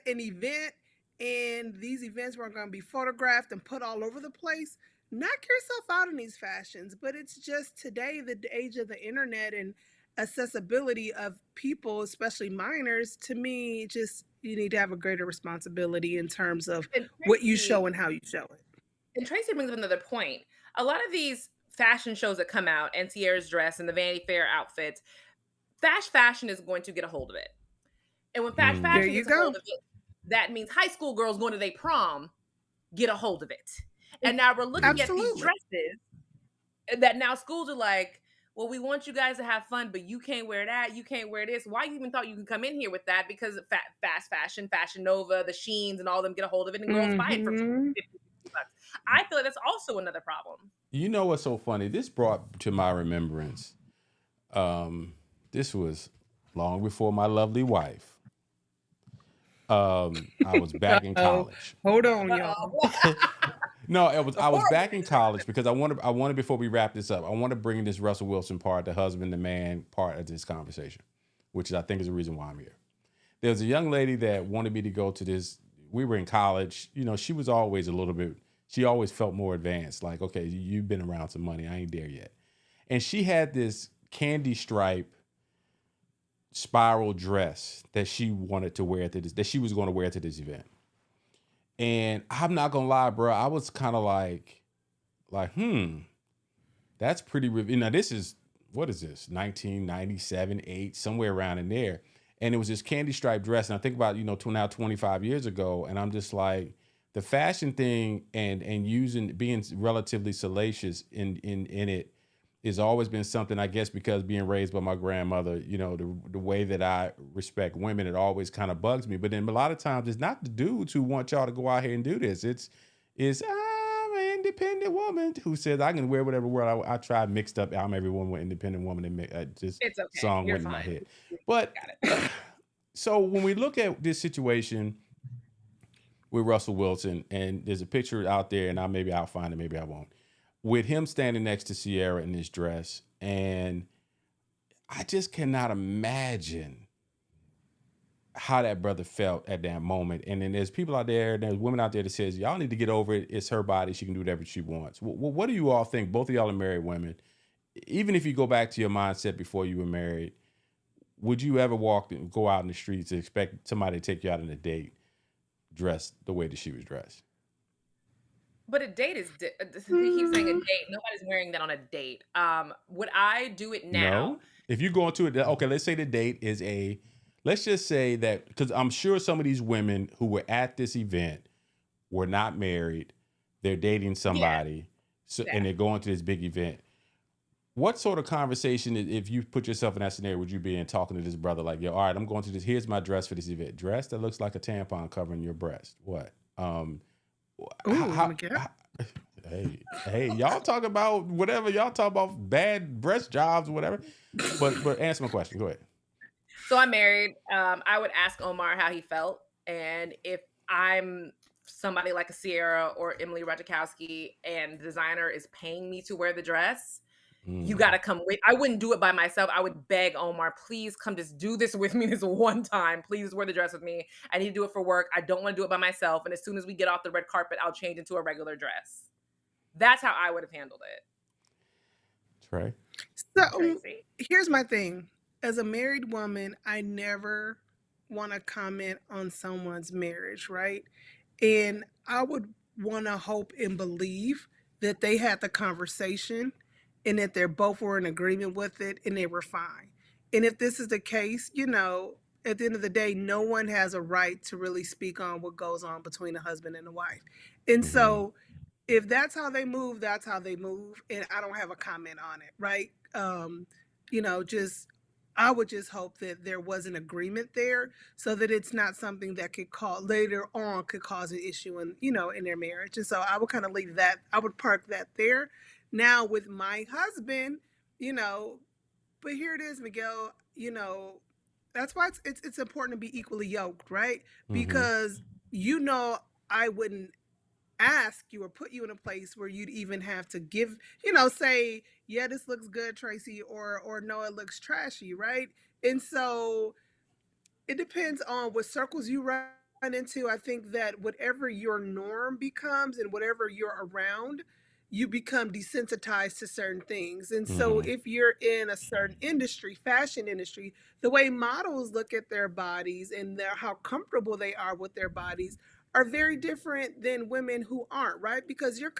an event and these events were going to be photographed and put all over the place, knock yourself out in these fashions. But it's just today, the age of the internet and accessibility of people, especially minors. To me, just you need to have a greater responsibility in terms of And what you Tracy, show and how you show it. and Tracy brings up another point. A lot of these fashion shows that come out, and Sierra's dress and the Vanity Fair outfits, fast fashion is going to get a hold of it. And when fast Mm. There fashion you gets a hold go. of it, that means high school girls going to their prom get a hold of it. And now we're looking at these Absolutely. dresses that now schools are like, well, we want you guys to have fun, but you can't wear that. You can't wear this. Why you even thought you could come in here with that? Because of fast fashion, Fashion Nova, the Sheens, and all of them get a hold of it, and girls buy it for Mhm. $50 bucks. I feel like that's also another problem. You know what's so funny? This brought to my remembrance. This was long before my lovely wife. I was back in Uh-oh. college. Hold on, y'all. No, I was back in college because I wanted before we wrap this up, I want to bring this Russell Wilson part, the husband, the man part of this conversation, which I think is the reason why I'm here. There's a young lady that wanted me to go to this. we were in college. You know, she was always a little bit. She always felt more advanced. Like, okay, you've been around some money. I ain't there yet. And she had this candy stripe spiral dress that she wanted to wear to this. That she was going to wear to this event. And I'm not gonna lie, bro. I was kind of like, that's pretty. Now this is what is this? 1997, 8, somewhere around in there. And it was this candy stripe dress. And I think about now 25 years ago, and I'm just like, the fashion thing and being relatively salacious in it has always been something, I guess, because being raised by my grandmother, the way that I respect women, it always kind of bugs me. But then a lot of times it's not the dudes who want y'all to go out here and do this. It's I'm an independent woman who says I can wear whatever word I try mixed up. I'm every woman with independent woman, and just It's okay. song You're went in my fine. head. But so when we look at this situation with Russell Wilson, and there's a picture out there, and maybe I'll find it, maybe I won't, with him standing next to Ciara in this dress. And I just cannot imagine how that brother felt at that moment. And then there's people out there, there's women out there that says, y'all need to get over it. It's her body. She can do whatever she wants. What do you all think? Both of y'all are married women. Even if you go back to your mindset before you were married, would you ever go out in the streets and expect somebody to take you out on a date dressed the way that she was dressed? But a date is. He keeps saying a date. Nobody's wearing that on a date. Would I do it now? No. If you go into it, okay, let's say the date is let's just say that, because I'm sure some of these women who were at this event were not married. They're dating somebody, and they're going to this big event. What sort of conversation, if you put yourself in that scenario, would you be in talking to this brother like, yo, all right, I'm going to this. Here's my dress for this event. Dress that looks like a tampon covering your breast. What? Hey, y'all talk about whatever. Y'all talk about bad breast jobs or whatever. But answer my question. Go ahead. So I'm married. I would ask Omar how he felt. And if I'm somebody like a Ciara or Emily Ratajkowski and the designer is paying me to wear the dress, you got to come with. I wouldn't do it by myself. I would beg Omar, please come just do this with me this one time. Please wear the dress with me. I need to do it for work. I don't want to do it by myself. And as soon as we get off the red carpet, I'll change into a regular dress. That's how I would have handled it. Trey? So Tracey. here's my thing. As a married woman, I never want to comment on someone's marriage, right? And I would want to hope and believe that they had the conversation and that they're both were in agreement with it and they were fine. And if this is the case, at the end of the day, no one has a right to really speak on what goes on between a husband and a wife. And so if that's how they move, that's how they move. And I don't have a comment on it, right? I would just hope that there was an agreement there so that it's not something that could later on could cause an issue in their marriage. And so I would kind of leave that. I would park that there. Now with my husband, but here it is, Miguel, that's why it's important to be equally yoked, right? Because I wouldn't ask you or put you in a place where you'd even have to give, say, yeah, this looks good, Tracey, or no, it looks trashy, right? And so it depends on what circles you run into. I think that whatever your norm becomes and whatever you're around, you become desensitized to certain things. And so if you're in a certain industry, fashion industry, the way models look at their bodies and how comfortable they are with their bodies are very different than women who aren't, right? Because you've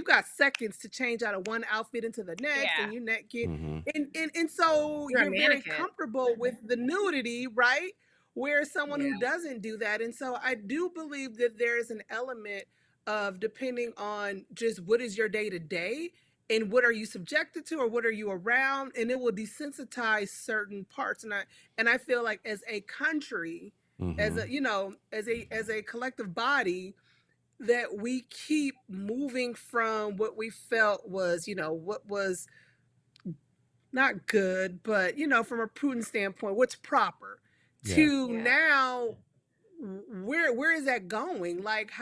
got seconds to change out of one outfit into the next, and you're naked. And so you're very comfortable with the nudity, right? Whereas someone who doesn't do that. And so I do believe that there's an element of, depending on just what is your day to day and what are you subjected to or what are you around, and it will desensitize certain parts. And I feel like as a country, as a collective body, that we keep moving from what we felt was, what was not good, but from a prudent standpoint, what's proper, to now where is that going? Like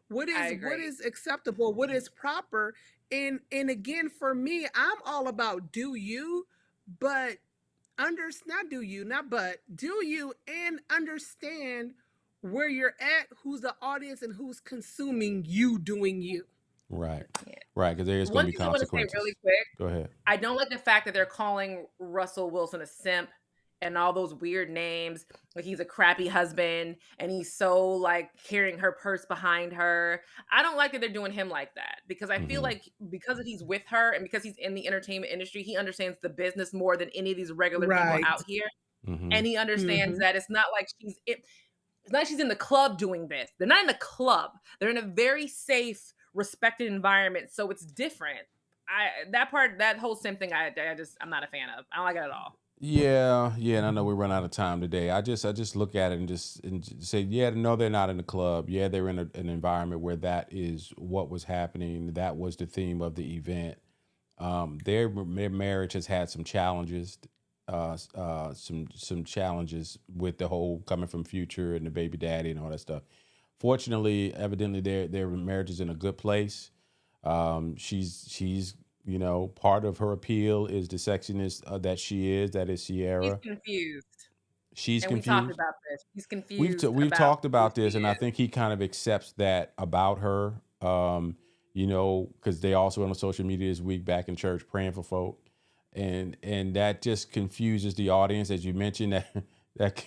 what is acceptable, what is proper? And again, for me, I'm all about do you, but do you and understand where you're at, who's the audience, and who's consuming you doing you. Right. Yeah. Right. Because there is going One to be thing I want to say consequences. really quick, Go ahead. I don't like the fact that they're calling Russell Wilson a simp and all those weird names. Like he's a crappy husband and he's so like carrying her purse behind her. I don't like that they're doing him like that because I feel like because he's with her and because he's in the entertainment industry, he understands the business more than any of these regular people Right. out here. Mhm. And he understands Mhm. that it's not like it's not like she's in the club doing this. They're not in the club. They're in a very safe, respected environment. So it's different. That whole same thing, I'm not a fan of. I don't like it at all. Yeah, and I know we run out of time today. I just look at it and just say, yeah, no, they're not in the club. Yeah, they're in an environment where that is what was happening. That was the theme of the event. Their marriage has had some challenges, some challenges with the whole coming from Future and the baby daddy and all that stuff. Fortunately, evidently, their marriage is in a good place. She's part of her appeal is the sexiness that she is. That is He's Ciara. confused. She's And we talked confused. about this. He's We've confused we've about talked who about she this, and I is. think he kind of accepts that about her. Because they also on social media this week back in church praying for folk, and that just confuses the audience, as you mentioned that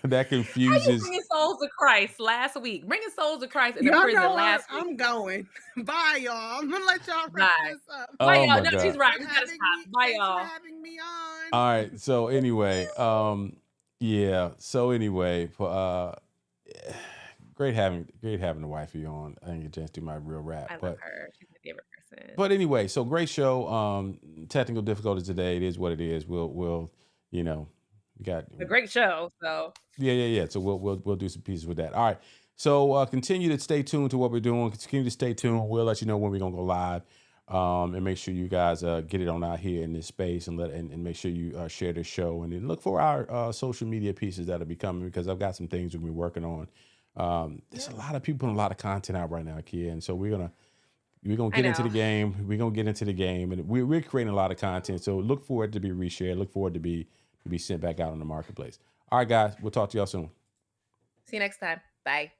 that How you confuses. bringing souls to Christ last week? Bringing souls to Christ in the Y'all prison know last week. I'm going. Bye, y'all. I'm gonna let y'all wrap Bye. this up. Bye, Oh y'all. my No, she's God! right. For We gotta having stop. me. Bye, Thanks for y'all. having me on. All right. So anyway, yeah. So anyway, great having the wifey on. I didn't get a chance to do my real rap, I love but her. She's my favorite person. but anyway, so great show. Technical difficulties today. It is what it is. We'll got A great show. So yeah. So we'll do some pieces with that. All right. So continue to stay tuned to what we're doing. Continue to stay tuned. We'll let you know when we're gonna go live. And make sure you guys get it on out here in this space and make sure you share this show and then look for our social media pieces that'll be coming because I've got some things we've been working on. There's a lot of people putting a lot of content out right now, Kia, and so we're gonna get into the game. We're gonna get into the game, and we're creating a lot of content. So look for it to be reshared. Look for it to be sent back out in the marketplace. All right, guys, we'll talk to y'all soon. see you next time. Bye.